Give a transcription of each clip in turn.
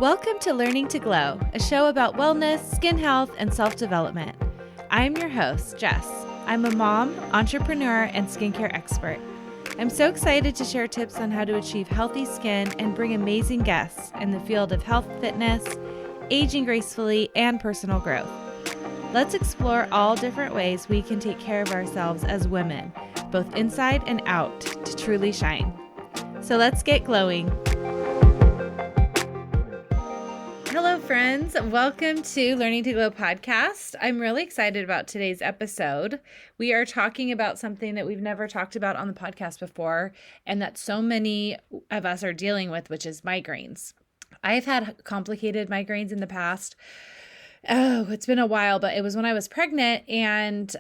Welcome to Learning to Glow, a show about wellness, skin health, and self-development. I'm your host, Jess. I'm a mom, entrepreneur, and skincare expert. I'm so excited to share tips on how to achieve healthy skin and bring amazing guests in the field of health, fitness, aging gracefully, and personal growth. Let's explore all different ways we can take care of ourselves as women, both inside and out, to truly shine. So let's get glowing. Hello, friends. Welcome to Learning to Glow podcast. I'm really excited about today's episode. We are talking about something that we've never talked about on the podcast before, and that so many of us are dealing with, which is migraines. I've had complicated migraines in the past. Oh, it's been a while, but it was when I was pregnant, and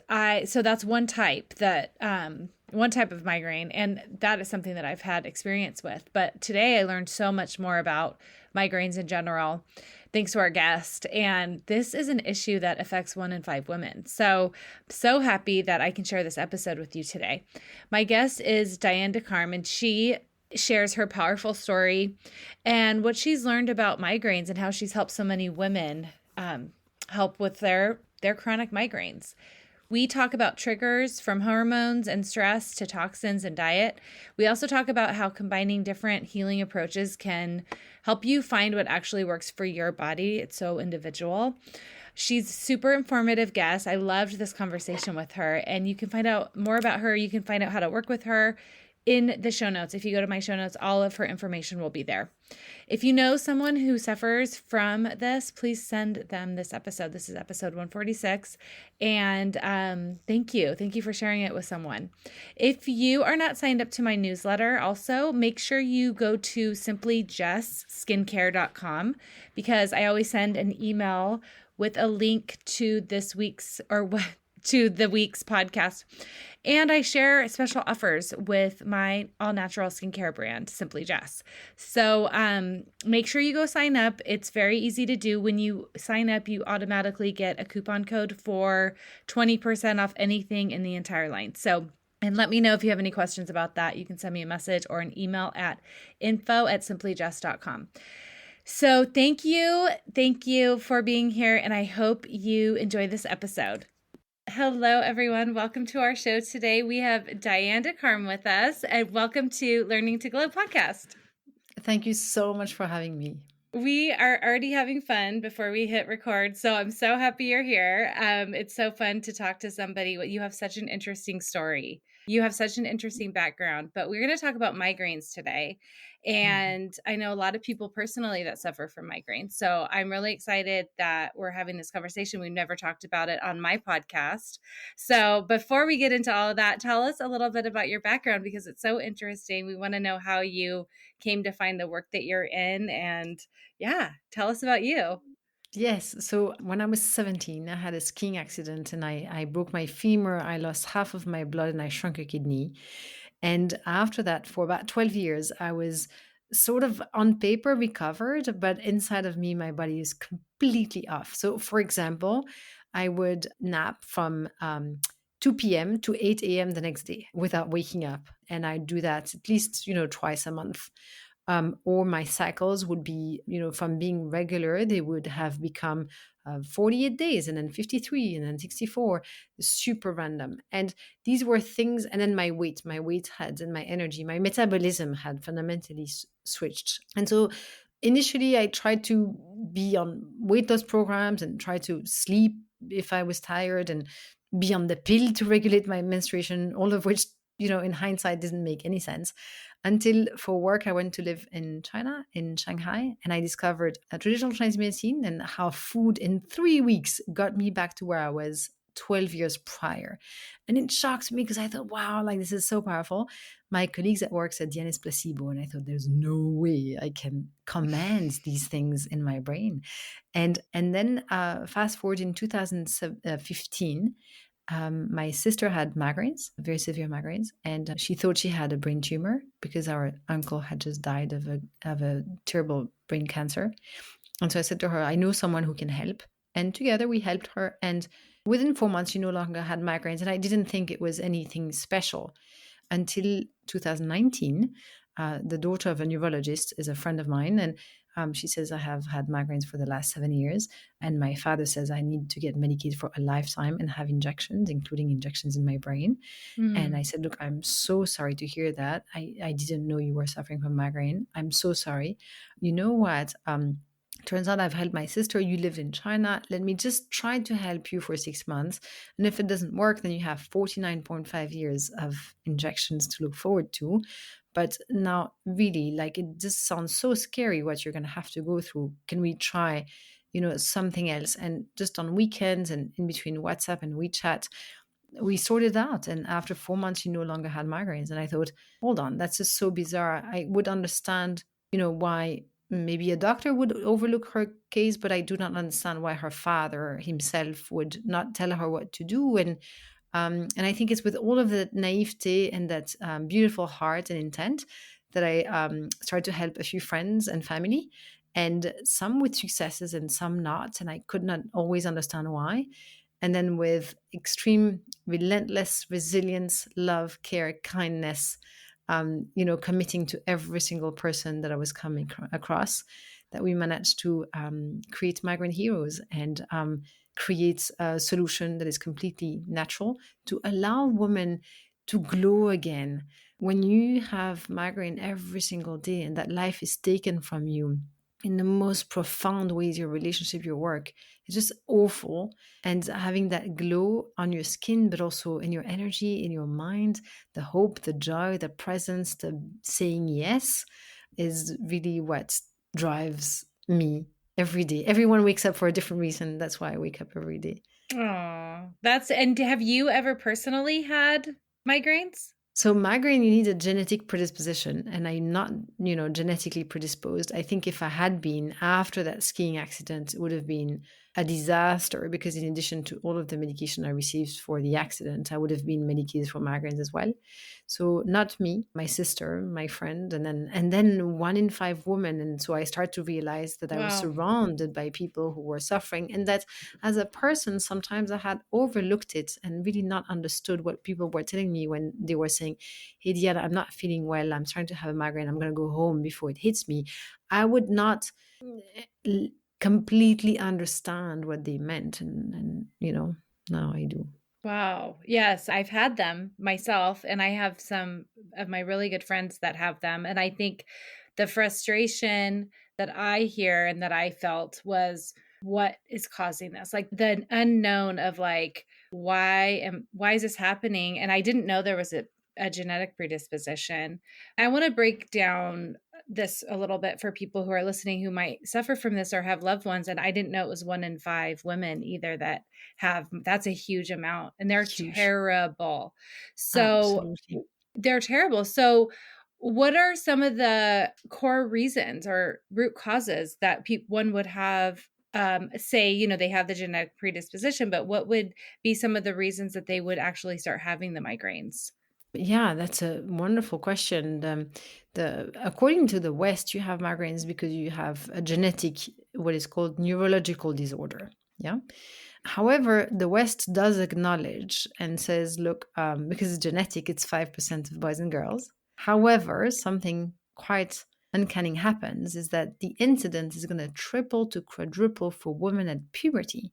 so that's one type of migraine, and that is something that I've had experience with. But today I learned so much more about migraines in general, thanks to our guest. And this is an issue that affects 1 in 5 women. So happy that I can share this episode with you today. My guest is Diane Ducarme, and she shares her powerful story and what she's learned about migraines and how she's helped so many women help with their chronic migraines. We talk about triggers from hormones and stress to toxins and diet. We also talk about how combining different healing approaches can help you find what actually works for your body. It's so individual. She's a super informative guest. I loved this conversation with her, and you can find out more about her. You can find out how to work with her in the show notes. If you go to my show notes, all of her information will be there. If you know someone who suffers from this, please send them this episode. This is episode 146. And thank you. Thank you for sharing it with someone. If you are not signed up to my newsletter, also make sure you go to simplyjessskincare.com, because I always send an email with a link to this week's to the week's podcast. And I share special offers with my all-natural skincare brand, Simply Jess. So make sure you go sign up. It's very easy to do. When you sign up, you automatically get a coupon code for 20% off anything in the entire line. And let me know if you have any questions about that. You can send me a message or an email at info@simplyjess.com. So thank you for being here, and I hope you enjoy this episode. Hello, everyone. Welcome to our show today. We have Diane Ducarme with us, and welcome to Learning to Glow podcast. Thank you so much for having me. We are already having fun before we hit record, so I'm so happy you're here. It's so fun to talk to somebody. You have such an interesting story. You have such an interesting background, but we're going to talk about migraines today. And I know a lot of people personally that suffer from migraines. So I'm really excited that we're having this conversation. We've never talked about it on my podcast. So before we get into all of that, tell us a little bit about your background, because it's so interesting. We want to know how you came to find the work that you're in, and tell us about you. Yes. So when I was 17, I had a skiing accident and I broke my femur. I lost half of my blood and I shrunk a kidney. And after that, for about 12 years, I was sort of on paper recovered, but inside of me, my body is completely off. So for example, I would nap from 2 p.m. to 8 a.m. the next day without waking up. And I do that at least, twice a month. Or my cycles would be, from being regular, they would have become 48 days and then 53 and then 64, super random. And these were things, and then my weight had, and my energy, my metabolism had fundamentally switched. And so initially I tried to be on weight loss programs and try to sleep if I was tired and be on the pill to regulate my menstruation, all of which, in hindsight didn't make any sense. Until for work, I went to live in China, in Shanghai, and I discovered a traditional Chinese medicine and how food in 3 weeks got me back to where I was 12 years prior. And it shocked me because I thought, wow, this is so powerful. My colleagues at work said, Diane, is placebo. And I thought, there's no way I can command these things in my brain. And then fast forward in 2015, my sister had migraines, very severe migraines, and she thought she had a brain tumor because our uncle had just died of a terrible brain cancer. And so I said to her, I know someone who can help. And together we helped her. And within 4 months, she no longer had migraines. And I didn't think it was anything special until 2019. The daughter of a neurologist is a friend of mine. And She says, I have had migraines for the last 7 years. And my father says I need to get medicated for a lifetime and have injections, including injections in my brain. And I Mm. said, look, I'm so sorry to hear that. I didn't know you were suffering from migraine. I'm so sorry. You know what? Turns out I've helped my sister. You live in China. Let me just try to help you for 6 months. And if it doesn't work, then you have 49.5 years of injections to look forward to. But now, really, like, it just sounds so scary what you're going to have to go through. Can we try, something else? And just on weekends and in between WhatsApp and WeChat, we sorted out. And after 4 months, she no longer had migraines. And I thought, hold on, that's just so bizarre. I would understand, why maybe a doctor would overlook her case, but I do not understand why her father himself would not tell her what to do. And I think it's with all of that naivete and that beautiful heart and intent that I started to help a few friends and family, and some with successes and some not. And I could not always understand why. And then with extreme, relentless resilience, love, care, kindness, committing to every single person that I was coming across, that we managed to create Migraine Heroes and create a solution that is completely natural to allow women to glow again. When you have migraine every single day and that life is taken from you in the most profound ways, your relationship, your work, it's just awful. And having that glow on your skin, but also in your energy, in your mind, the hope, the joy, the presence, the saying yes is really what drives me every day. Everyone wakes up for a different reason. That's why I wake up every day. Oh, and have you ever personally had migraines? So migraine, you need a genetic predisposition, and I'm not, genetically predisposed. I think if I had been after that skiing accident, it would have been a disaster because in addition to all of the medication I received for the accident, I would have been medicated for migraines as well. So not me, my sister, my friend, and then 1 in 5 women. And so I started to realize that I was Wow. surrounded by people who were suffering, and that as a person, sometimes I had overlooked it and really not understood what people were telling me when they were saying, hey, Diana, I'm not feeling well. I'm trying to have a migraine. I'm going to go home before it hits me. I would not completely understand what they meant. And now I do. Wow. Yes, I've had them myself, and I have some of my really good friends that have them. And I think the frustration that I hear and that I felt was what is causing this? Like the unknown of like, why is this happening? And I didn't know there was a genetic predisposition. I want to break down this a little bit for people who are listening who might suffer from this or have loved ones. And I didn't know it was 1 in 5 women either that that's a huge amount, and they're Huge. terrible. So Absolutely. they're terrible. So what are some of the core reasons or root causes that one would have, say, they have the genetic predisposition, but what would be some of the reasons that they would actually start having the migraines? Yeah, that's a wonderful question. According to the West, you have migraines because you have a genetic, what is called neurological disorder. Yeah. However, the West does acknowledge and says, look, because it's genetic, it's 5% of boys and girls. However, something quite uncanny happens is that the incidence is going to triple to quadruple for women at puberty.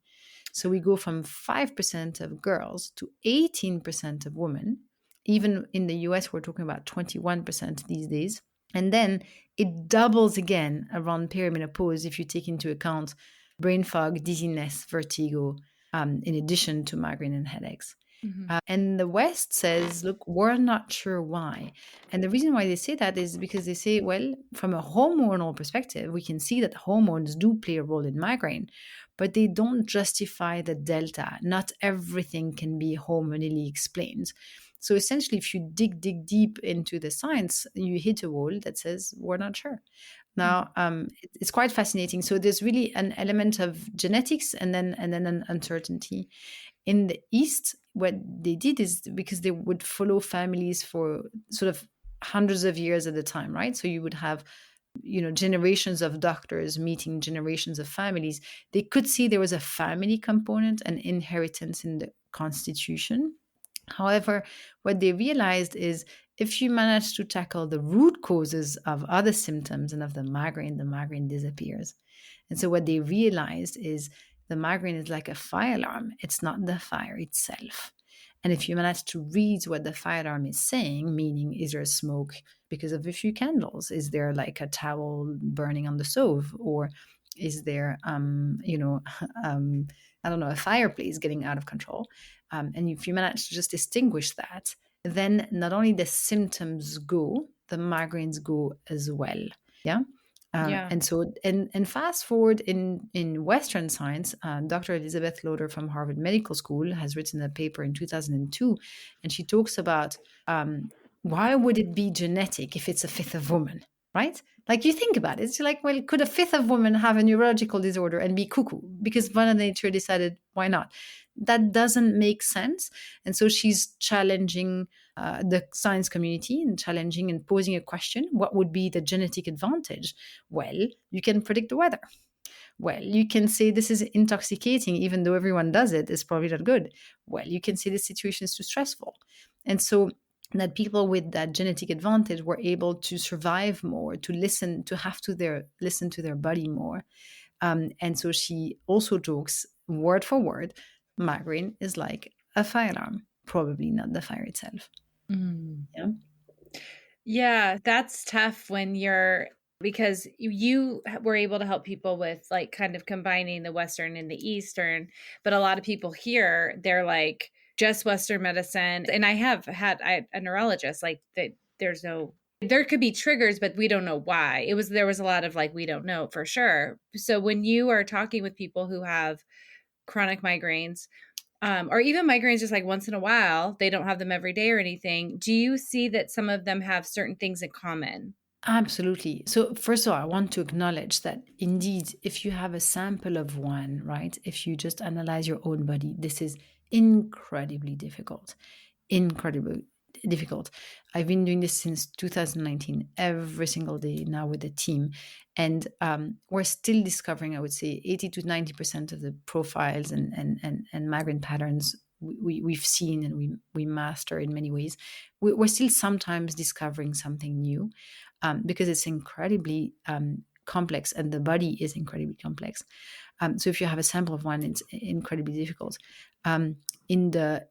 So we go from 5% of girls to 18% of women. Even in the US, we're talking about 21% these days. And then it doubles again around perimenopause if you take into account brain fog, dizziness, vertigo, in addition to migraine and headaches. Mhm. And the West says, look, we're not sure why. And the reason why they say that is because they say, well, from a hormonal perspective, we can see that hormones do play a role in migraine, but they don't justify the delta. Not everything can be hormonally explained. So essentially, if you dig deep into the science, you hit a wall that says, we're not sure. Now, it's quite fascinating. So there's really an element of genetics and then an uncertainty. In the East, what they did is because they would follow families for sort of hundreds of years at a time, right? So you would have, generations of doctors meeting generations of families. They could see there was a family component and inheritance in the constitution. However, what they realized is if you manage to tackle the root causes of other symptoms and of the migraine disappears. And so what they realized is the migraine is like a fire alarm. It's not the fire itself. And if you manage to read what the fire alarm is saying, meaning is there smoke because of a few candles? Is there like a towel burning on the stove? Or is there, I don't know, a fireplace getting out of control? And if you manage to just distinguish that, then not only the symptoms go, the migraines go as well. Yeah. Yeah. And fast forward in Western science, Dr. Elizabeth Loader from Harvard Medical School has written a paper in 2002, and she talks about why would it be genetic if it's a fifth of women, right? Like you think about it, it's like, well, could a fifth of women have a neurological disorder and be cuckoo because Mother Nature decided why not? That doesn't make sense. And so she's challenging the science community and challenging and posing a question: what would be the genetic advantage? Well, you can predict the weather. Well, you can say this is intoxicating, even though everyone does it, it's probably not good. Well, you can say the situation is too stressful. And so that people with that genetic advantage were able to survive more, to listen, to have to listen to their body more. And so she also talks word for word, migraine is like a fire alarm, probably not the fire itself. Mm. Yeah. Yeah, that's tough when you're because you were able to help people with like kind of combining the Western and the Eastern, but a lot of people here, they're like just Western medicine. And I have had a neurologist like that. There's no, there could be triggers, but we don't know why. There was a lot of like, we don't know for sure. So when you are talking with people who have chronic migraines, or even migraines just like once in a while, they don't have them every day or anything. Do you see that some of them have certain things in common? Absolutely. So, first of all, I want to acknowledge that indeed, if you have a sample of one, right, if you just analyze your own body, this is incredibly difficult. Incredibly difficult. I've been doing this since 2019, every single day now with the team. And we're still discovering, I would say, 80 to 90% of the profiles and migraine patterns we've seen and we master in many ways. We're still sometimes discovering something new because it's incredibly complex and the body is incredibly complex. So if you have a sample of one, it's incredibly difficult. In the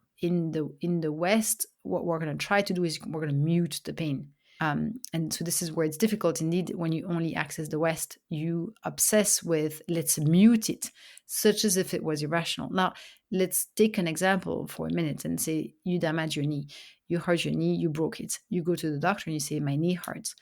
West, what we're going to try to do is we're going to mute the pain. And so this is where it's difficult. Indeed, when you only access the West, you obsess with let's mute it, such as if it was irrational. Now, let's take an example for a minute and say you damage your knee. You hurt your knee, you broke it. You go to the doctor and you say, my knee hurts.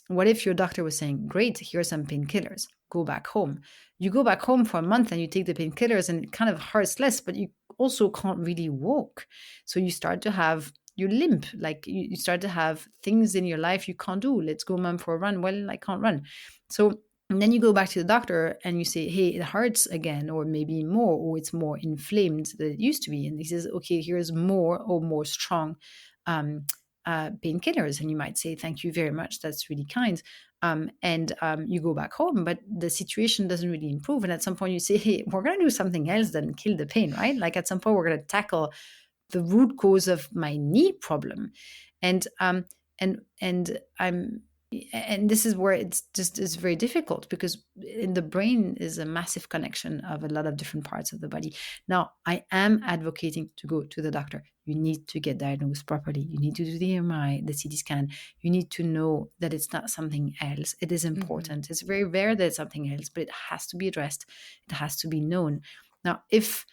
What if your doctor was saying, great, here are some painkillers, go back home? You go back home for a month and you take the painkillers and it kind of hurts less, but you also can't really walk. So you start to have, you limp, like you start to have things in your life you can't do. Let's go, mom, for a run. Well, I can't run. So and then you go back to the doctor and you say, hey, it hurts again, or maybe more, or it's more inflamed than it used to be. And he says, okay, here's more or more strong painkillers. And you might say, thank you very much. That's really kind. And you go back home, but the situation doesn't really improve. And at some point you say, hey, we're going to do something else than kill the pain, right? Like at some point we're going to tackle the root cause of my knee problem. And I'm and this is where it's very difficult because in the brain is a massive connection of a lot of different parts of the body. Now, I am advocating to go to the doctor. You need to get diagnosed properly. You need to do the MRI, the CT scan. You need to know that it's not something else. It is important. It's very rare that it's something else, but it has to be addressed. It has to be known. Now, if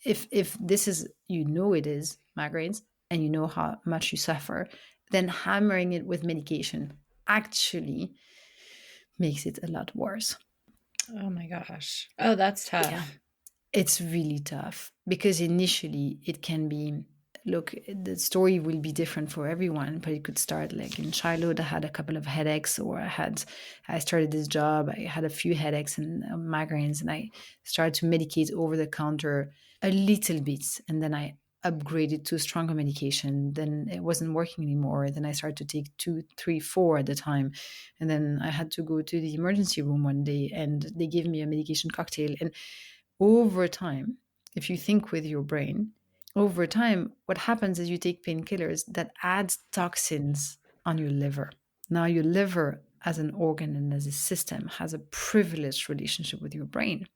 this is, it is migraines and you know how much you suffer, then hammering it with medication actually makes it a lot worse. Oh my gosh. Oh, that's tough. Yeah, it's really tough because initially it can be, look, the story will be different for everyone, but it could start like in childhood. I had a couple of headaches, or I started this job, I had a few headaches and migraines, and I started to medicate over the counter a little bit, and then I upgraded to stronger medication. Then it wasn't working anymore. Then I started to take 2, 3, 4 at a time. And then I had to go to the emergency room one day and they gave me a medication cocktail. And over time, if you think with your brain, over time, what happens is you take painkillers that adds toxins on your liver. Now, your liver as an organ and as a system has a privileged relationship with your brain.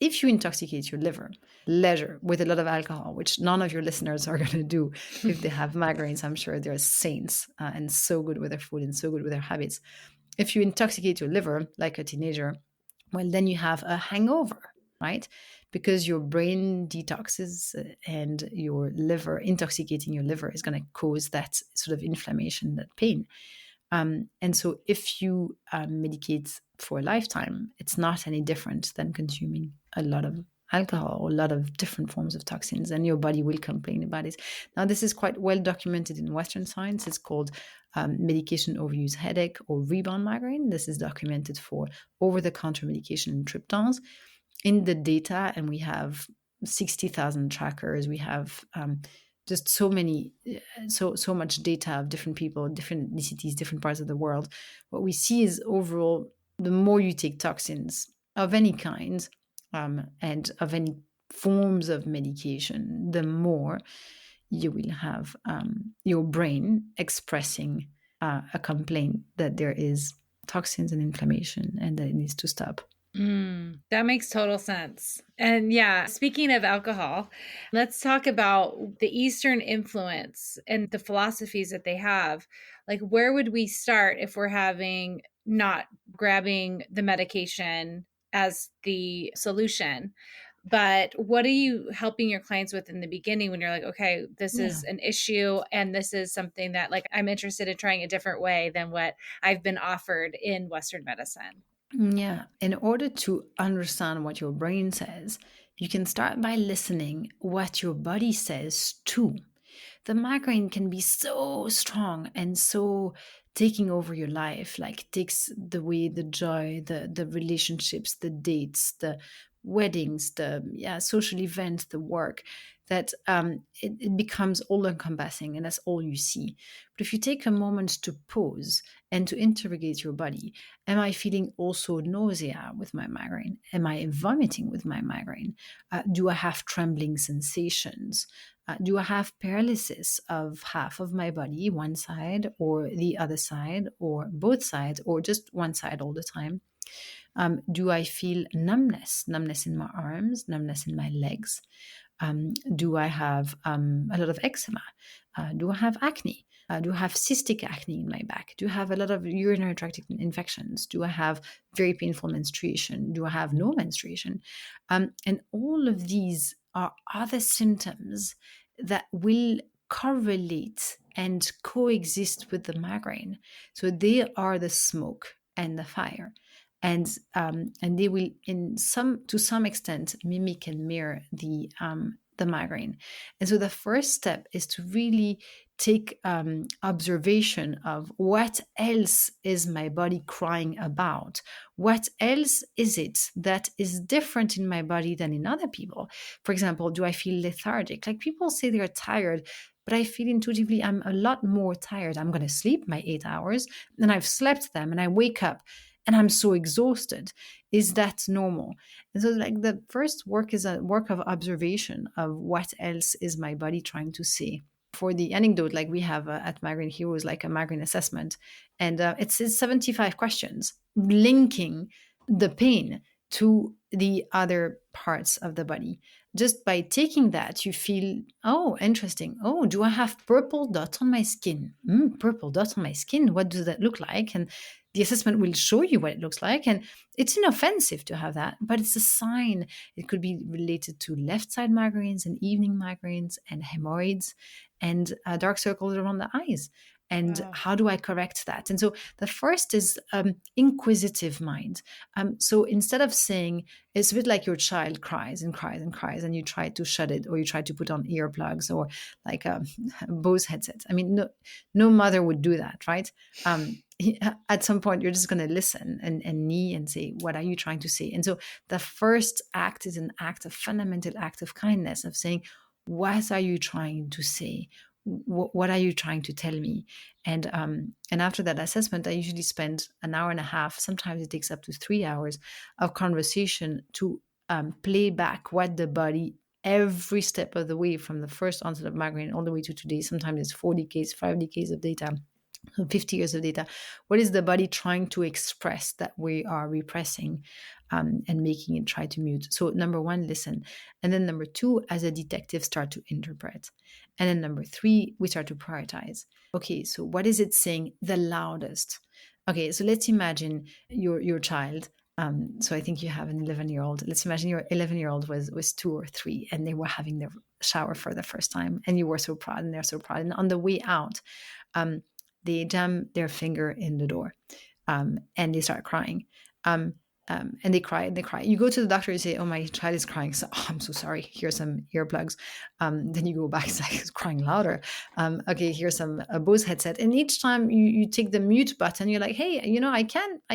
If you intoxicate your liver, leisure with a lot of alcohol, which none of your listeners are going to do if they have migraines, I'm sure they're saints and so good with their food and so good with their habits. If you intoxicate your liver like a teenager, well, then you have a hangover, right? Because your brain detoxes and your liver, intoxicating your liver is going to cause that sort of inflammation, that pain. And so if you medicate for a lifetime, it's not any different than consuming a lot of alcohol or a lot of different forms of toxins, and your body will complain about it. Now, this is quite well documented in Western science. It's called medication overuse headache or rebound migraine. This is documented for over-the-counter medication and triptans in the data, and we have 60,000 trackers. We have just so many, so much data of different people, different ethnicities, different parts of the world. What we see is overall, the more you take toxins of any kind and of any forms of medication, the more you will have your brain expressing a complaint that there is toxins and inflammation and that it needs to stop. That makes total sense. And yeah, speaking of alcohol, let's talk about the Eastern influence and the philosophies that they have. Like, where would we start if we're having not grabbing the medication as the solution? But what are you helping your clients with in the beginning when you're like, okay, this Yeah. is an issue and this is something that like I'm interested in trying a different way than what I've been offered in Western medicine? Yeah. In order to understand what your brain says, you can start by listening what your body says too. The migraine can be so strong and so taking over your life, like takes the way, the joy, the relationships, the dates, the weddings, the social events, the work, that it becomes all encompassing and that's all you see. But if you take a moment to pause and to interrogate your body, am I feeling also nausea with my migraine? Am I vomiting with my migraine? Do I have trembling sensations? Do I have paralysis of half of my body, one side or the other side, or both sides, or just one side all the time? Do I feel numbness in my arms, numbness in my legs? Do I have a lot of eczema? Do I have acne? Do I have cystic acne in my back? Do I have a lot of urinary tract infections? Do I have very painful menstruation? Do I have no menstruation? And all of these are other symptoms that will correlate and coexist with the migraine. So they are the smoke and the fire. And they will, to some extent, mimic and mirror the migraine. And so the first step is to really take observation of what else is my body crying about. What else is it that is different in my body than in other people? For example, do I feel lethargic? Like people say they're tired, but I feel intuitively I'm a lot more tired. I'm going to sleep my 8 hours and I've slept them and I wake up and I'm so exhausted. Is that normal? And so, like, the first work is a work of observation of what else is my body trying to say. For the anecdote, like we have at Migraine Heroes, like a migraine assessment, and it's 75 questions linking the pain to the other parts of the body. Just by taking that, you feel, oh, interesting. Oh, do I have purple dots on my skin? Purple dots on my skin. What does that look like? And the assessment will show you what it looks like. And it's inoffensive to have that, but it's a sign. It could be related to left side migraines and evening migraines and hemorrhoids and dark circles around the eyes. And Wow. how do I correct that? And so the first is inquisitive mind. So instead of saying, it's a bit like your child cries and cries and cries, and you try to shut it, or you try to put on earplugs or like a Bose headset. I mean, no mother would do that, right? At some point, you're just going to listen and knee and say, what are you trying to say? And so the first act is an act, a fundamental act of kindness, of saying, what are you trying to say? What are you trying to tell me? And after that assessment, I usually spend an hour and a half. Sometimes it takes up to 3 hours of conversation to play back what the body every step of the way from the first onset of migraine all the way to today. Sometimes it's 40 decades, 5 decades of data, 50 years of data. What is the body trying to express that we are repressing, and making it try to mute? So number one, listen. And then number two, as a detective, start to interpret. And then number three, we start to prioritize. Okay, so what is it saying the loudest? Okay, so let's imagine your child. So I think you have an 11-year-old. Let's imagine your 11-year-old was 2 or 3 and they were having their shower for the first time and you were so proud and they're so proud. And on the way out, they jam their finger in the door, and they start crying. And they cry and they cry. You go to the doctor, you say, "Oh, my child is crying. So, I'm so sorry. Here's some earplugs." Then you go back, it's like it's crying louder. Okay, here's some Bose headset. And each time you take the mute button, you're like, "Hey, I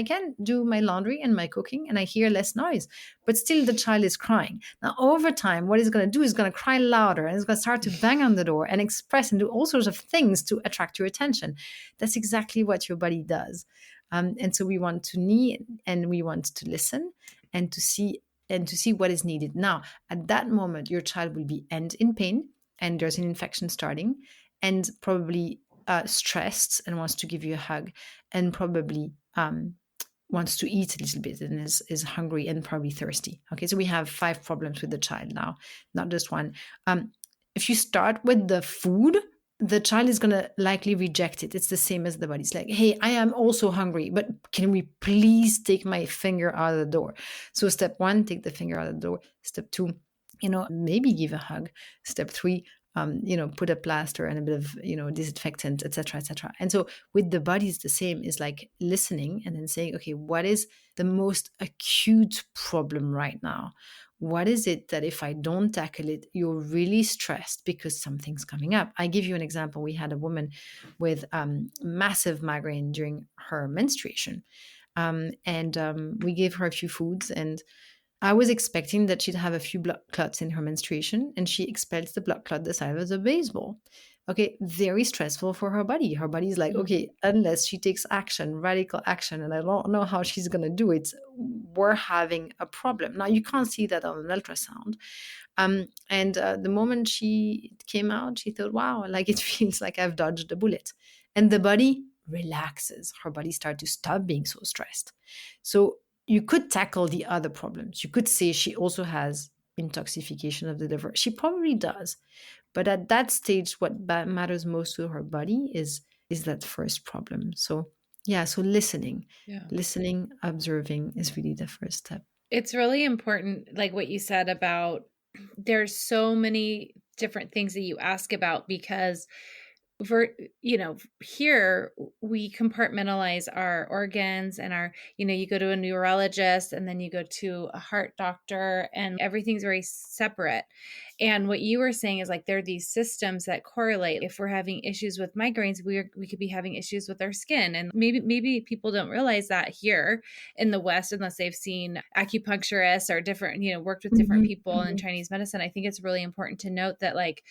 can do my laundry and my cooking, and I hear less noise." But still, the child is crying. Now, over time, what it's going to do is going to cry louder, and it's going to start to bang on the door and express and do all sorts of things to attract your attention. That's exactly what your body does. And so we want to need and we want to listen and to see what is needed. Now, at that moment, your child will be in pain and there's an infection starting and probably stressed and wants to give you a hug and probably wants to eat a little bit and is hungry and probably thirsty. Okay, so we have 5 problems with the child now, not just one. If you start with the food, the child is going to likely reject it. It's the same as the body. It's like, "Hey, I am also hungry, but can we please take my finger out of the door?" So step 1, take the finger out of the door. Step 2, maybe give a hug. Step 3, put a plaster and a bit of, disinfectant, etc., etc. And so with the body, it's the same. It's like listening and then saying, okay, what is the most acute problem right now? What is it that if I don't tackle it, you're really stressed because something's coming up? I give you an example. We had a woman with massive migraine during her menstruation. And we gave her a few foods, and I was expecting that she'd have a few blood clots in her menstruation, and she expels the blood clot the size of a baseball. Okay, very stressful for her body. Her body's like, okay, unless she takes action, radical action, and I don't know how she's going to do it, we're having a problem. Now, you can't see that on an ultrasound. And the moment she came out, she thought, wow, like it feels like I've dodged a bullet. And the body relaxes. Her body starts to stop being so stressed. So you could tackle the other problems. You could say she also has intoxication of the liver. She probably does. But at that stage, what matters most to her body is that first problem. So yeah, so listening, observing is really the first step. It's really important, like what you said about there's so many different things that you ask about because here we compartmentalize our organs and you go to a neurologist and then you go to a heart doctor and everything's very separate. And what you were saying is like there are these systems that correlate. If we're having issues with migraines, we could be having issues with our skin. And maybe people don't realize that here in the West, unless they've seen acupuncturists or different, worked with different people in Chinese medicine. I think it's really important to note that like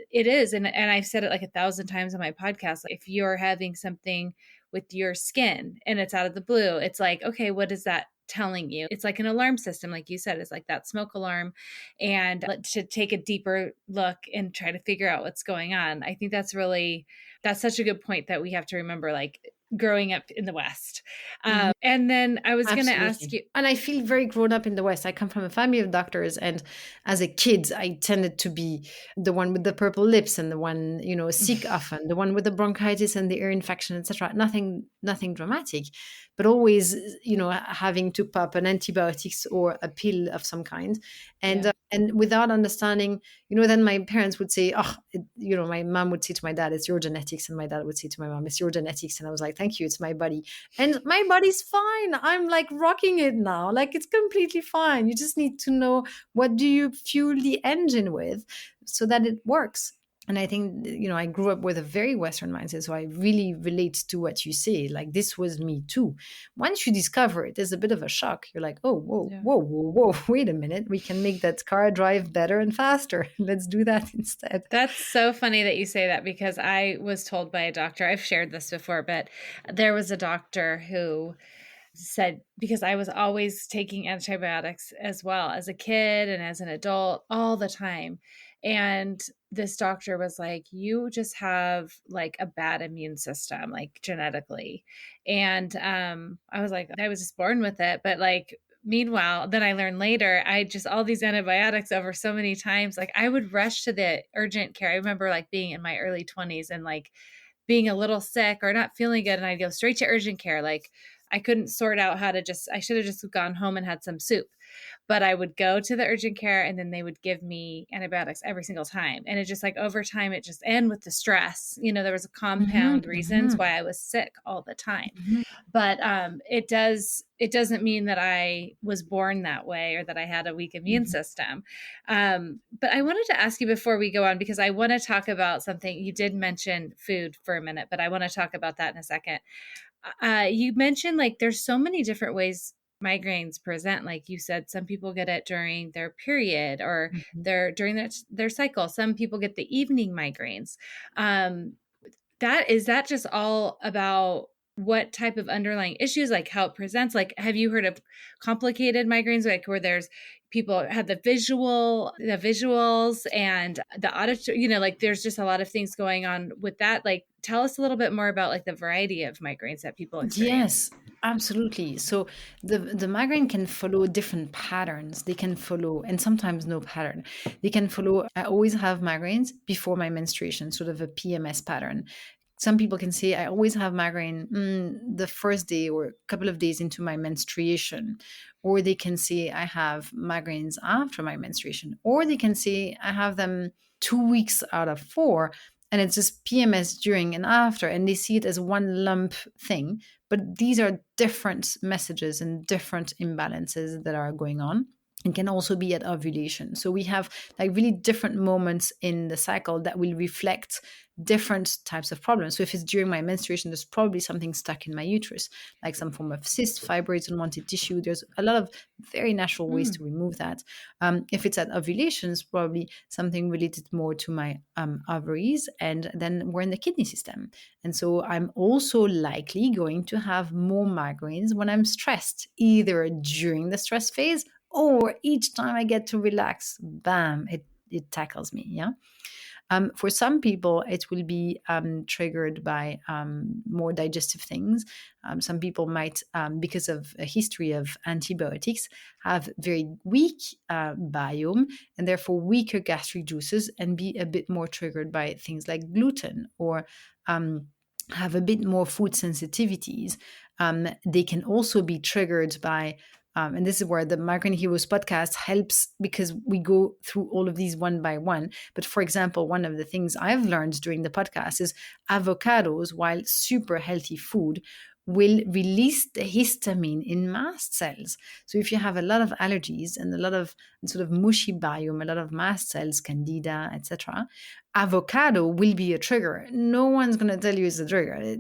it is. And I've said it like 1,000 times on my podcast. Like if you're having something with your skin and it's out of the blue, it's like, okay, what is that telling you? It's like an alarm system, like you said, it's like that smoke alarm, and to take a deeper look and try to figure out what's going on. I think that's such a good point that we have to remember, like growing up in the West. And then I was going to ask you, and I feel very grown up in the West. I come from a family of doctors, and as a kid, I tended to be the one with the purple lips and the one, sick often, the one with the bronchitis and the ear infection, etc. Nothing dramatic, but always, having to pop an antibiotics or a pill of some kind, and without understanding, then my parents would say, my mom would say to my dad, "It's your genetics," and my dad would say to my mom, "It's your genetics," and I was like, "Thank you, it's my body," and my body's fine. I'm like rocking it now, like it's completely fine. You just need to know what do you fuel the engine with so that it works. And I think, I grew up with a very Western mindset, so I really relate to what you say. Like, this was me too. Once you discover it, there's a bit of a shock. You're like, oh, whoa, wait a minute. We can make that car drive better and faster. Let's do that instead. That's so funny that you say that, because I was told by a doctor, I've shared this before, but there was a doctor who said, because I was always taking antibiotics as well as a kid and as an adult all the time. And this doctor was like, you just have like a bad immune system, like genetically. And I was like, I was just born with it. But like, meanwhile, then I learned later, I just all these antibiotics over so many times, like I would rush to the urgent care. I remember like being in my early 20s and like being a little sick or not feeling good, and I'd go straight to urgent care. Like I couldn't sort out how to just, I should have just gone home and had some soup. But I would go to the urgent care and then they would give me antibiotics every single time. And it just like over time, it just, and with the stress, there was a Mhm, compound reasons mhm, why I was sick all the time. mhm, But it doesn't mean that I was born that way or that I had a weak immune mhm. system. But I wanted to ask you before we go on, because I want to talk about something. You did mention food for a minute, but I want to talk about that in a second. You mentioned like there's so many different ways migraines present. Like you said, some people get it during their period or Mhm. during their cycle. Some people get the evening migraines. Um, that just all about what type of underlying issues, like how it presents? Like, have you heard of complicated migraines, like where there's people have the visuals and the auditory, like there's just a lot of things going on with that. Like, tell us a little bit more about like the variety of migraines that people experience. Yes, absolutely. So the migraine can follow different patterns. They can follow, and sometimes no pattern. They can follow. I always have migraines before my menstruation, sort of a PMS pattern. Some people can say I always have migraine the first day or a couple of days into my menstruation, or they can say I have migraines after my menstruation, or they can say I have them 2 weeks out of four, and it's just PMS during and after, and they see it as one lump thing. But these are different messages and different imbalances that are going on. And can also be at ovulation. So we have like really different moments in the cycle that will reflect different types of problems. So if it's during my menstruation, there's probably something stuck in my uterus, like some form of cyst, fibroids, unwanted tissue. There's a lot of very natural ways Mm. to remove that. If it's at ovulation, it's probably something related more to my ovaries, and then we're in the kidney system. And so I'm also likely going to have more migraines when I'm stressed, either during the stress phase or each time I get to relax, bam, it tackles me. Yeah. For some people, it will be triggered by more digestive things. Some people might, because of a history of antibiotics, have very weak biome and therefore weaker gastric juices and be a bit more triggered by things like gluten or have a bit more food sensitivities. They can also be triggered by and this is where the Migraine Heroes podcast helps because we go through all of these one by one. But for example, one of the things I've learned during the podcast is avocados, while super healthy food, will release the histamine in mast cells. So if you have a lot of allergies and a lot of sort of mushy biome, a lot of mast cells, candida, etc., avocado will be a trigger. No one's going to tell you it's a trigger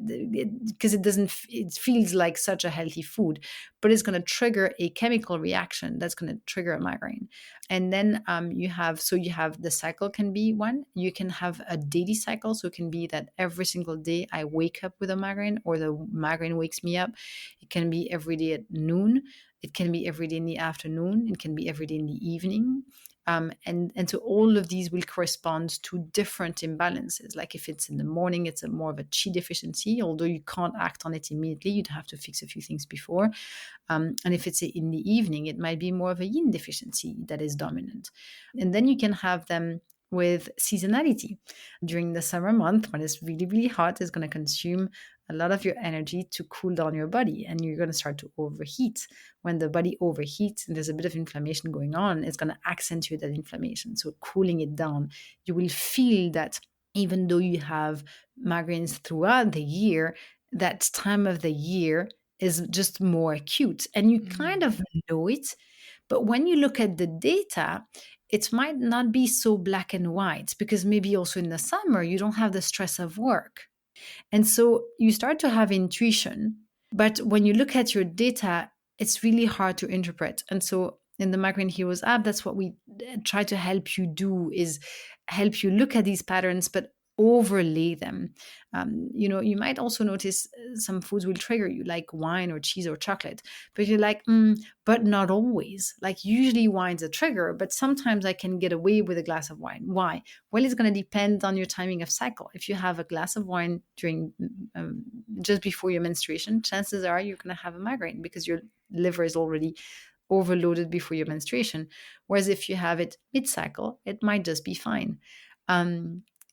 because it doesn't. It feels like such a healthy food, but it's going to trigger a chemical reaction that's going to trigger a migraine. And then you have the cycle can be one. You can have a daily cycle, so it can be that every single day I wake up with a migraine, or the migraine wakes me up. It can be every day at noon. It can be every day in the afternoon. It can be every day in the evening. And so all of these will correspond to different imbalances. Like if it's in the morning, it's a more of a chi deficiency, although you can't act on it immediately. You'd have to fix a few things before. And if it's in the evening, it might be more of a yin deficiency that is dominant. And then you can have them with seasonality. During the summer month, when it's really, really hot, it's going to consume a lot of your energy to cool down your body, and you're going to start to overheat. When the body overheats and there's a bit of inflammation going on, it's going to accentuate that inflammation. So cooling it down, you will feel that even though you have migraines throughout the year, that time of the year is just more acute, and you kind Mm. of know it. But when you look at the data, it might not be so black and white, because maybe also in the summer you don't have the stress of work, and so you start to have intuition. But when you look at your data, it's really hard to interpret. And so in the Migraine Heroes app, that's what we try to help you do, is help you look at these patterns, but overlay them. You might also notice some foods will trigger you, like wine or cheese or chocolate. But you're like, but not always. Like usually wine's a trigger, but sometimes I can get away with a glass of wine. Why? Well, it's going to depend on your timing of cycle. If you have a glass of wine during just before your menstruation, chances are you're going to have a migraine because your liver is already overloaded before your menstruation. Whereas if you have it mid-cycle, it might just be fine.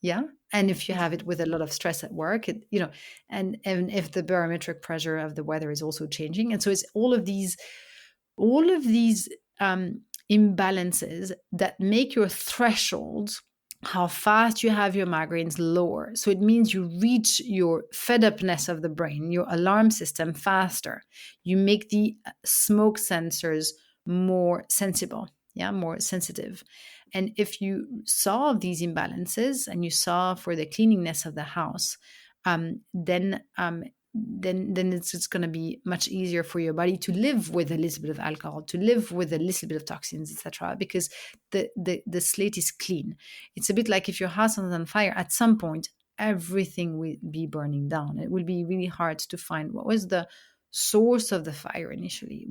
Yeah. And if you have it with a lot of stress at work, and if the barometric pressure of the weather is also changing. And so it's all of these imbalances that make your threshold, how fast you have your migraines, lower. So it means you reach your fed upness of the brain, your alarm system, faster. You make the smoke sensors more sensible, more sensitive. And if you solve these imbalances and you solve for the cleanliness of the house, then it's just going to be much easier for your body to live with a little bit of alcohol, to live with a little bit of toxins, etc. Because the slate is clean. It's a bit like if your house is on fire, at some point everything will be burning down. It will be really hard to find what was the source of the fire initially.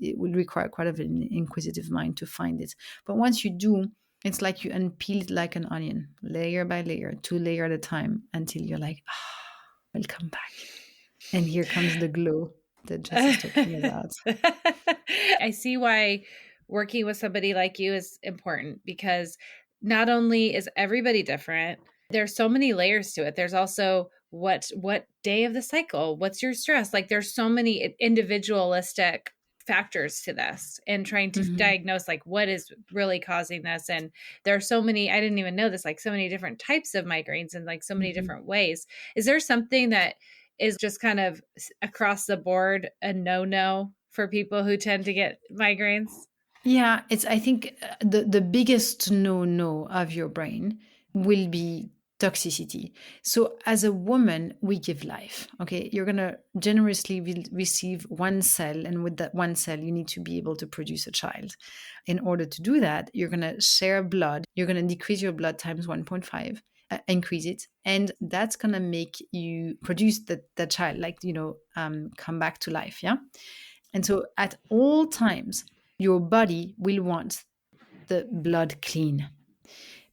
It will require quite an inquisitive mind to find it. But once you do, it's like you unpeel it like an onion, layer by layer, 2 layers at a time, until you're like, welcome back. And here comes the glow that Jess is talking about. I see why working with somebody like you is important, because not only is everybody different, there's so many layers to it. There's also what day of the cycle, what's your stress? Like there's so many individualistic factors to this, and trying to diagnose like what is really causing this. And there are so many, I didn't even know this, like so many different types of migraines and like so many different ways. Is there something that is just kind of across the board a no for people who tend to get migraines? Yeah, I think the biggest no of your brain will be toxicity. So as a woman, we give life. Okay, you're gonna generously receive one cell, and with that one cell, you need to be able to produce a child. In order to do that, you're gonna share blood. You're gonna decrease your blood times 1.5. Increase it, and that's gonna make you produce the child, like come back to life. Yeah. And so at all times, your body will want the blood clean.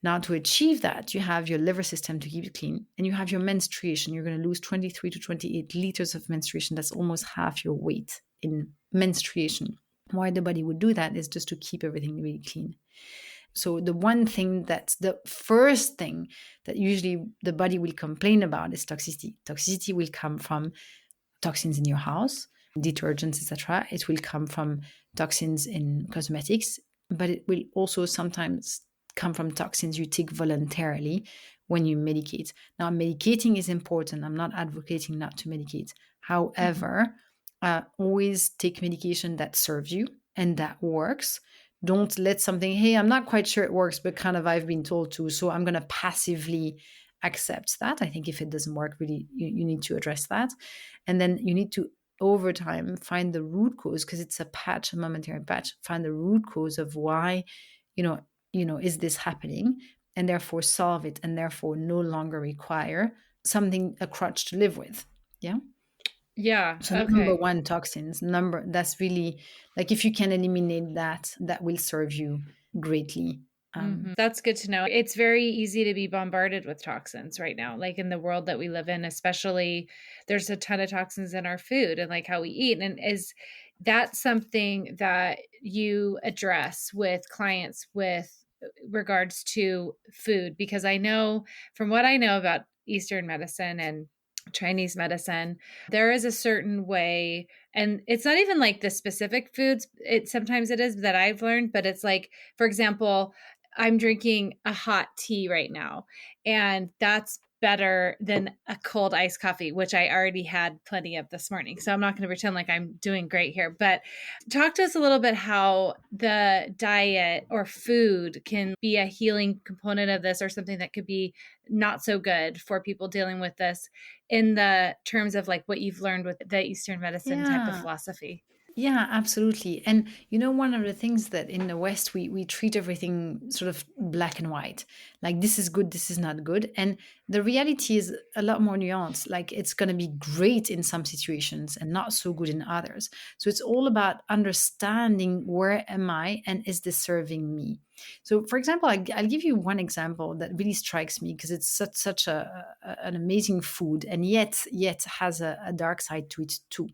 Now, to achieve that, you have your liver system to keep it clean, and you have your menstruation. You're going to lose 23 to 28 liters of menstruation. That's almost half your weight in menstruation. Why the body would do that is just to keep everything really clean. So the one thing that's the first thing that usually the body will complain about is toxicity. Toxicity will come from toxins in your house, detergents, etc. It will come from toxins in cosmetics, but it will also sometimes come from toxins you take voluntarily when you medicate. Now, medicating is important. I'm not advocating not to medicate. However, always take medication that serves you and that works. Don't let something, hey, I'm not quite sure it works, but kind of I've been told to, so I'm going to passively accept that. I think if it doesn't work, really, you need to address that. And then you need to, over time, find the root cause, because it's a momentary patch, find the root cause of why, is this happening, and therefore solve it, and therefore no longer require a crutch to live with. Yeah. Yeah. So okay. Number one, toxins. That's really, like, if you can eliminate that will serve you greatly. That's good to know. It's very easy to be bombarded with toxins right now, like in the world that we live in, especially there's a ton of toxins in our food and like how we eat. And is that something that you address with clients with regards to food? Because I know from what I know about Eastern medicine and Chinese medicine, there is a certain way, and it's not even like the specific foods. Sometimes it is that I've learned, but it's like, for example, I'm drinking a hot tea right now, and that's better than a cold iced coffee, which I already had plenty of this morning. So I'm not going to pretend like I'm doing great here, but talk to us a little bit how the diet or food can be a healing component of this, or something that could be not so good for people dealing with this in the terms of like what you've learned with the Eastern medicine type of philosophy. Yeah, absolutely. And one of the things that in the West, we treat everything sort of black and white, like this is good, this is not good. And the reality is a lot more nuanced. Like, it's going to be great in some situations and not so good in others. So it's all about understanding, where am I and is this serving me? So, for example, I'll give you one example that really strikes me, because it's such an amazing food, and yet has a dark side to it too.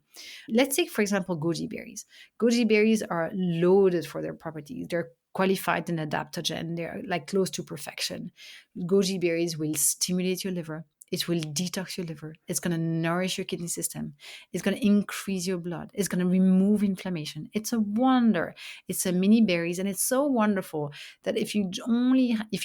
Let's take, for example, goji berries. Goji berries are loaded for their properties. They're qualified an adaptogen. They're like close to perfection. Goji berries will stimulate your liver. It will detox your liver. It's going to nourish your kidney system. It's going to increase your blood. It's going to remove inflammation. It's a wonder. It's a mini berries, and it's so wonderful that if you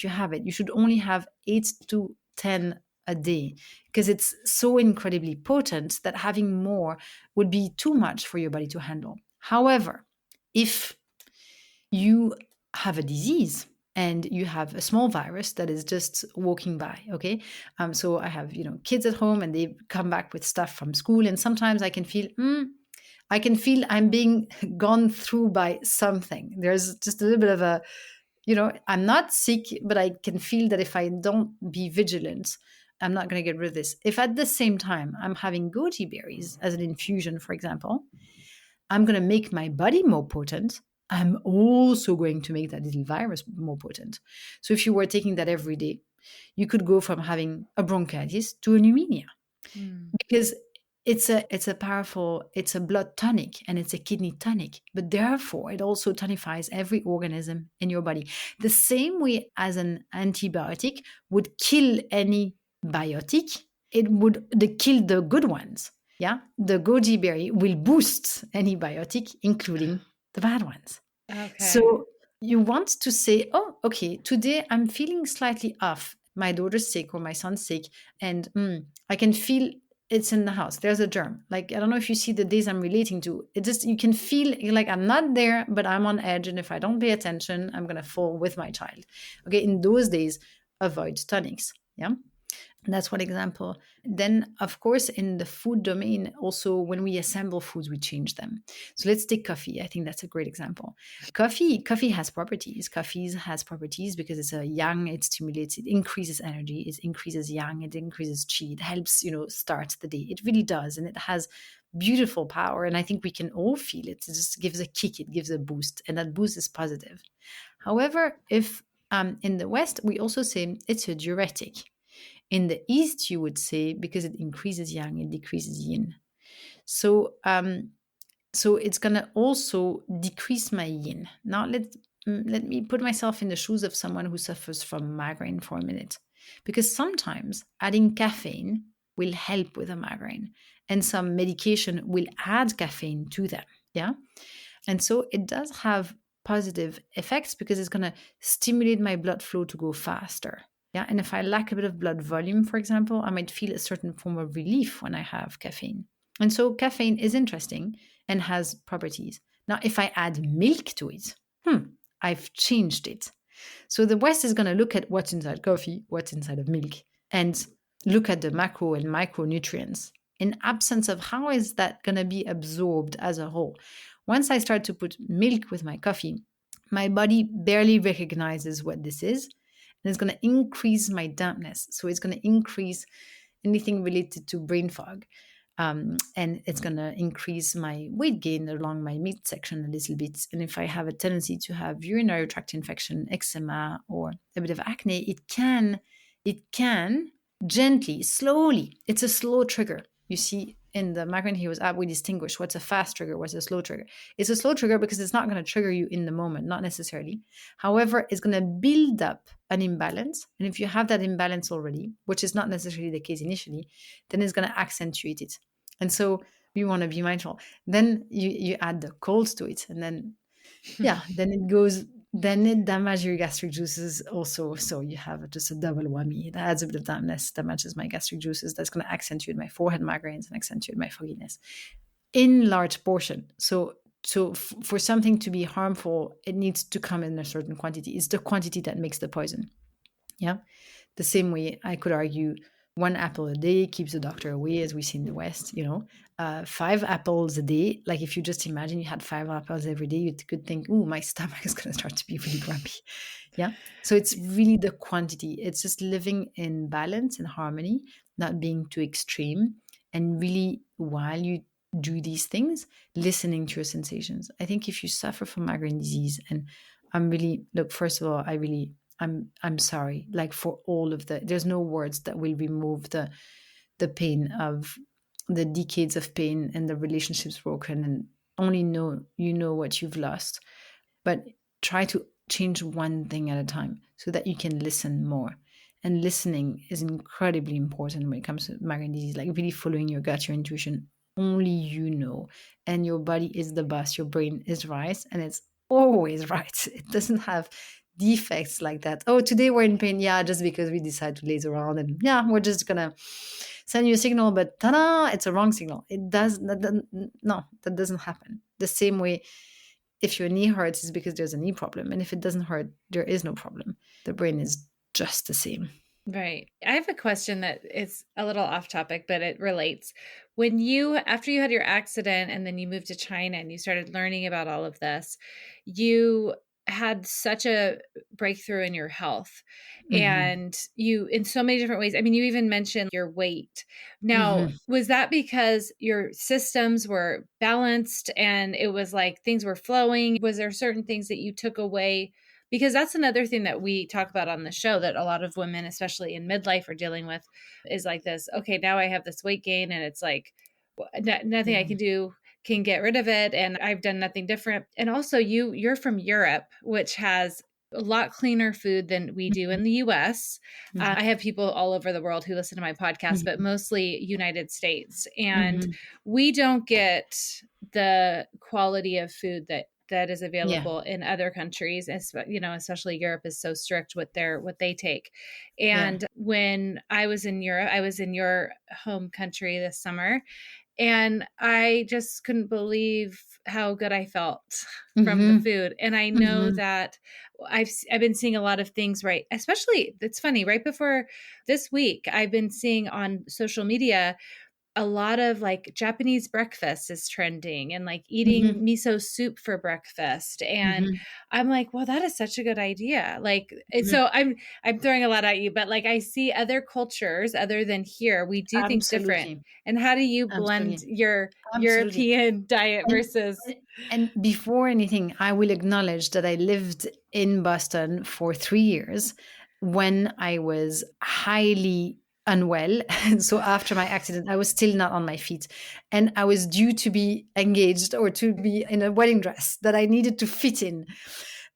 have it, you should only have 8 to 10 a day, because it's so incredibly potent that having more would be too much for your body to handle. However, if you have a disease and you have a small virus that is just walking by, okay? So I have, kids at home, and they come back with stuff from school, and sometimes I can feel I'm being gone through by something. There's just a little bit of I'm not sick, but I can feel that if I don't be vigilant, I'm not going to get rid of this. If at the same time I'm having goji berries as an infusion, for example, I'm going to make my body more potent. I'm also going to make that little virus more potent. So if you were taking that every day, you could go from having a bronchitis to a pneumonia, because it's a blood tonic and it's a kidney tonic, but therefore it also tonifies every organism in your body. The same way as an antibiotic would kill any biotic, it would kill the good ones. Yeah, the goji berry will boost any biotic, including the bad ones. Okay. So you want to say, oh, okay, today I'm feeling slightly off. My daughter's sick or my son's sick, and I can feel it's in the house. There's a germ. Like, I don't know if you see the days I'm relating to. It just, you can feel like I'm not there, but I'm on edge. And if I don't pay attention, I'm going to fall with my child. Okay, in those days, avoid tonics. Yeah. That's one example. Then, of course, in the food domain, also when we assemble foods, we change them. So let's take coffee. I think that's a great example. Coffee has properties. Coffee has properties because it's a yang, it stimulates, it increases energy, it increases yang, it increases chi, it helps, start the day. It really does. And it has beautiful power. And I think we can all feel it. It just gives a kick, it gives a boost. And that boost is positive. However, if in the West, we also say it's a diuretic. In the East, you would say because it increases yang, it decreases yin. So it's going to also decrease my yin. Now, let me put myself in the shoes of someone who suffers from migraine for a minute. Because sometimes adding caffeine will help with a migraine. And some medication will add caffeine to them. Yeah. And so it does have positive effects because it's going to stimulate my blood flow to go faster. Yeah, and if I lack a bit of blood volume, for example, I might feel a certain form of relief when I have caffeine. And so caffeine is interesting and has properties. Now, if I add milk to it, I've changed it. So the West is going to look at what's inside coffee, what's inside of milk, and look at the macro and micronutrients. In absence of how is that going to be absorbed as a whole. Once I start to put milk with my coffee, my body barely recognizes what this is. And it's going to increase my dampness. So it's going to increase anything related to brain fog. And it's going to increase my weight gain along my midsection a little bit. And if I have a tendency to have urinary tract infection, eczema, or a bit of acne, it can gently, slowly, it's a slow trigger. You see, in the Migraine Heroes app, we distinguish what's a fast trigger, what's a slow trigger. It's a slow trigger because it's not going to trigger you in the moment, not necessarily. However, it's going to build up an imbalance. And if you have that imbalance already, which is not necessarily the case initially, then it's going to accentuate it. And so we want to be mindful. Then you add the cold to it. And then, then it damages your gastric juices also. So you have just a double whammy. It adds a bit of dampness, damages my gastric juices. That's going to accentuate my forehead migraines and accentuate my fogginess in large portion. So for something to be harmful, it needs to come in a certain quantity. It's the quantity that makes the poison. Yeah. The same way I could argue one apple a day keeps the doctor away, as we see in the West, 5 apples a day. Like if you just imagine you had 5 apples every day, you could think, oh, my stomach is going to start to be really grumpy. Yeah. So it's really the quantity. It's just living in balance and harmony, not being too extreme. And really, while you do these things, listening to your sensations. I think if you suffer from migraine disease, and I'm really, look, first of all, I'm sorry, like for all of there's no words that will remove the pain of the decades of pain and the relationships broken, and only know what you've lost. But try to change one thing at a time so that you can listen more. And listening is incredibly important when it comes to migraine disease, like really following your gut, your intuition. Only you know. And your body is the boss. Your brain is right. And it's always right. It doesn't have defects like that. Oh, today we're in pain. Yeah, just because we decide to laze around, and yeah, we're just going to send you a signal, but ta-da, it's a wrong signal. No, that doesn't happen. The same way, if your knee hurts, it's because there's a knee problem. And if it doesn't hurt, there is no problem. The brain is just the same. Right. I have a question that is a little off topic, but it relates. After you had your accident and then you moved to China and you started learning about all of this, you had such a breakthrough in your health, Mm-hmm. and you, in so many different ways. I mean, you even mentioned your weight. Now, Mm-hmm. was that because your systems were balanced and it was like things were flowing? Was there certain things that you took away? Because that's another thing that we talk about on the show that a lot of women, especially in midlife, are dealing with, is like this, okay, now I have this weight gain and it's like nothing I Yeah. can do can get rid of it, and I've done nothing different. And also you're from Europe, which has a lot cleaner food than we do in the US. Mm-hmm. I have people all over the world who listen to my podcast, but Mm-hmm. mostly United States. And Mm-hmm. we don't get the quality of food that is Yeah. available in other countries, especially Europe is so strict with what they take. Yeah. And when I was in Europe, I was in your home country this summer, and I just couldn't believe how good I felt from the Mm-hmm. food. And I know Mm-hmm. that I've been seeing a lot of things, right? Especially, it's funny, right before this week, I've been seeing on social media a lot of like Japanese breakfast is trending, and like eating Mm-hmm. miso soup for breakfast. And Mm-hmm. I'm like, well, that is such a good idea. Like, Mm-hmm. so I'm throwing a lot at you, but like I see other cultures other than here, we do things different. Absolutely. And how do you blend Absolutely. your Absolutely. European diet And, versus and before anything, I will acknowledge that I lived in Boston for 3 years when I was highly unwell. And so after my accident, I was still not on my feet. And I was due to be engaged or to be in a wedding dress that I needed to fit in.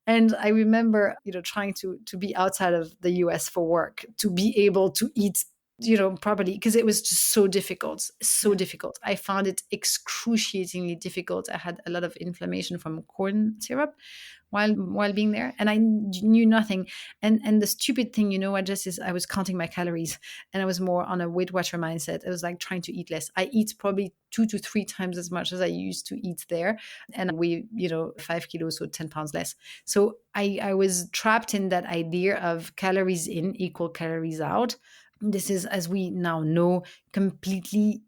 And I remember, trying to be outside of the US for work, to be able to eat properly, because it was just so difficult, so yeah, difficult. I found it excruciatingly difficult. I had a lot of inflammation from corn syrup while being there, and I knew nothing. And the stupid thing, what, just is I was counting my calories, and I was more on a Weight Watcher mindset. I was like trying to eat less. I eat probably 2 to 3 times as much as I used to eat there, and I weigh 5 kilos, so 10 pounds less. So I was trapped in that idea of calories in equal calories out. This is, as we now know, completely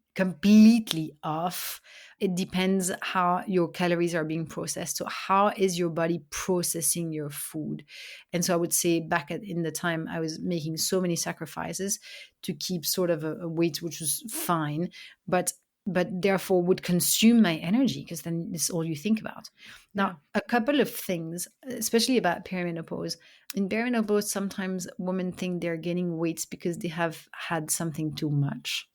off. It depends how your calories are being processed. So how is your body processing your food? And so I would say back in the time, I was making so many sacrifices to keep sort of a weight which was fine, but therefore would consume my energy, because then it's all you think about. yeah, Now, a couple of things, especially about perimenopause. In perimenopause, sometimes women think they're gaining weight because they have had something too much,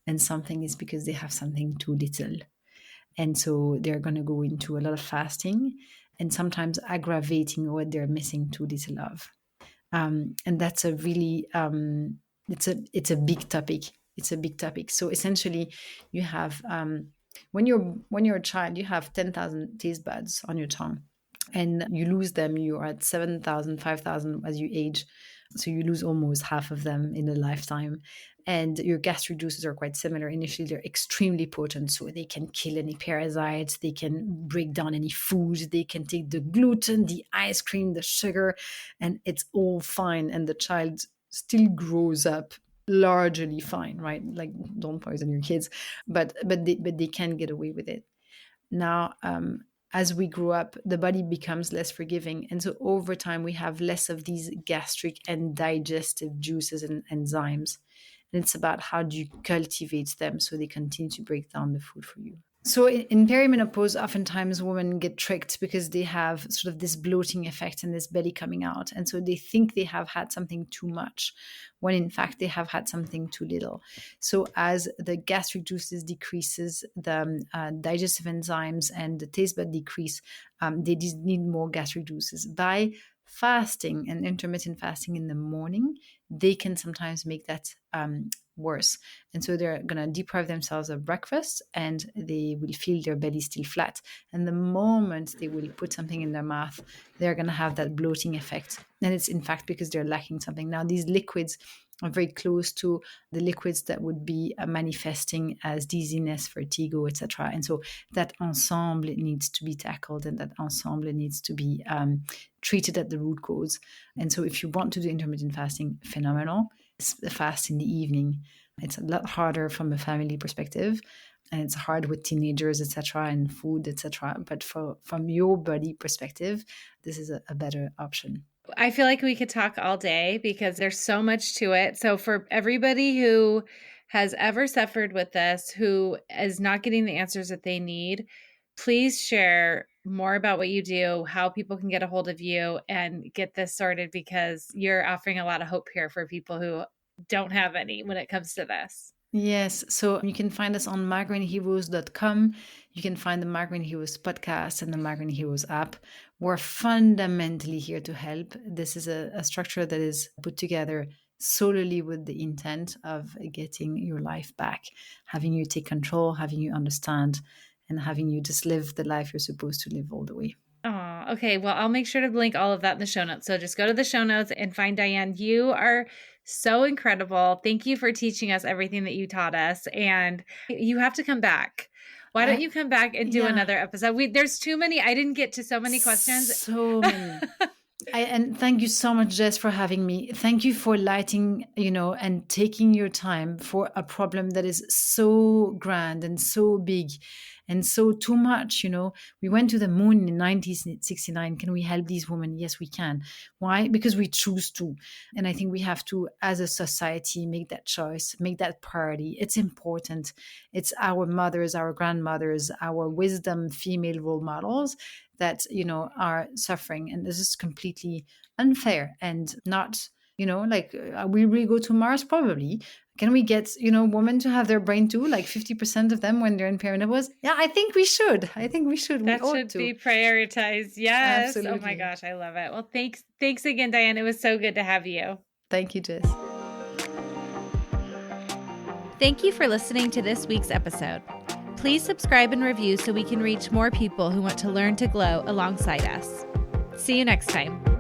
and something is because they have something too little. And so they're going to go into a lot of fasting and sometimes aggravating what they're missing too little of. And that's a really it's a big topic. It's a big topic. So essentially, you have when you're a child, you have 10,000 taste buds on your tongue, and you lose them. You are at 7,000, 5,000 as you age. So you lose almost half of them in a lifetime. And your gastric juices are quite similar. Initially, they're extremely potent, so they can kill any parasites, they can break down any foods, they can take the gluten, the ice cream, the sugar, and it's all fine. And the child still grows up largely fine, right? Like, don't poison your kids, but they can get away with it. Now, as we grow up, the body becomes less forgiving, and so over time we have less of these gastric and digestive juices and enzymes. And it's about how do you cultivate them so they continue to break down the food for you. So in perimenopause, oftentimes women get tricked because they have sort of this bloating effect and this belly coming out. And so they think they have had something too much, when in fact they have had something too little. So as the gastric juices decreases, the digestive enzymes and the taste bud decrease, they just need more gastric juices. By fasting and intermittent fasting in the morning, they can sometimes make that worse. And so they're going to deprive themselves of breakfast and they will feel their belly still flat. And the moment they will put something in their mouth, they're going to have that bloating effect. And it's in fact because they're lacking something. Now, these liquids are very close to the liquids that would be manifesting as dizziness, vertigo, etc. And so that ensemble needs to be tackled, and that ensemble needs to be treated at the root cause. And so if you want to do intermittent fasting, phenomenal. Fast in the evening. It's a lot harder from a family perspective, and it's hard with teenagers, etc., and food, etc. But from your body perspective, this is a better option. I feel like we could talk all day because there's so much to it. So for everybody who has ever suffered with this, who is not getting the answers that they need, please share more about what you do, how people can get a hold of you and get this sorted, because you're offering a lot of hope here for people who don't have any when it comes to this. Yes. So you can find us on migraineheroes.com. You can find the Migraine Heroes podcast and the Migraine Heroes app. We're fundamentally here to help. This is a structure that is put together solely with the intent of getting your life back, having you take control, having you understand, and having you just live the life you're supposed to live all the way. Oh, okay. Well, I'll make sure to link all of that in the show notes. So just go to the show notes and find Diane. You are so incredible. Thank you for teaching us everything that you taught us. And you have to come back. Why don't you come back and do another episode? There's too many. I didn't get to so many questions. So many. And thank you so much, Jess, for having me. Thank you for lighting, and taking your time for a problem that is so grand and so big and so too much. We went to the moon in 1969. Can we help these women? Yes, we can. Why? Because we choose to. And I think we have to, as a society, make that choice, make that priority. It's important. It's our mothers, our grandmothers, our wisdom female role models that are suffering, and this is completely unfair and not will we go to Mars? Probably. Can we get women to have their brain too, like 50% of them when they're in perimenopause? Yeah, I think we should. That should be prioritized. Yes. Absolutely. Oh my gosh, I love it. Well, thanks again, Diane. It was so good to have you. Thank you, Jess. Thank you for listening to this week's episode. Please subscribe and review so we can reach more people who want to learn to glow alongside us. See you next time.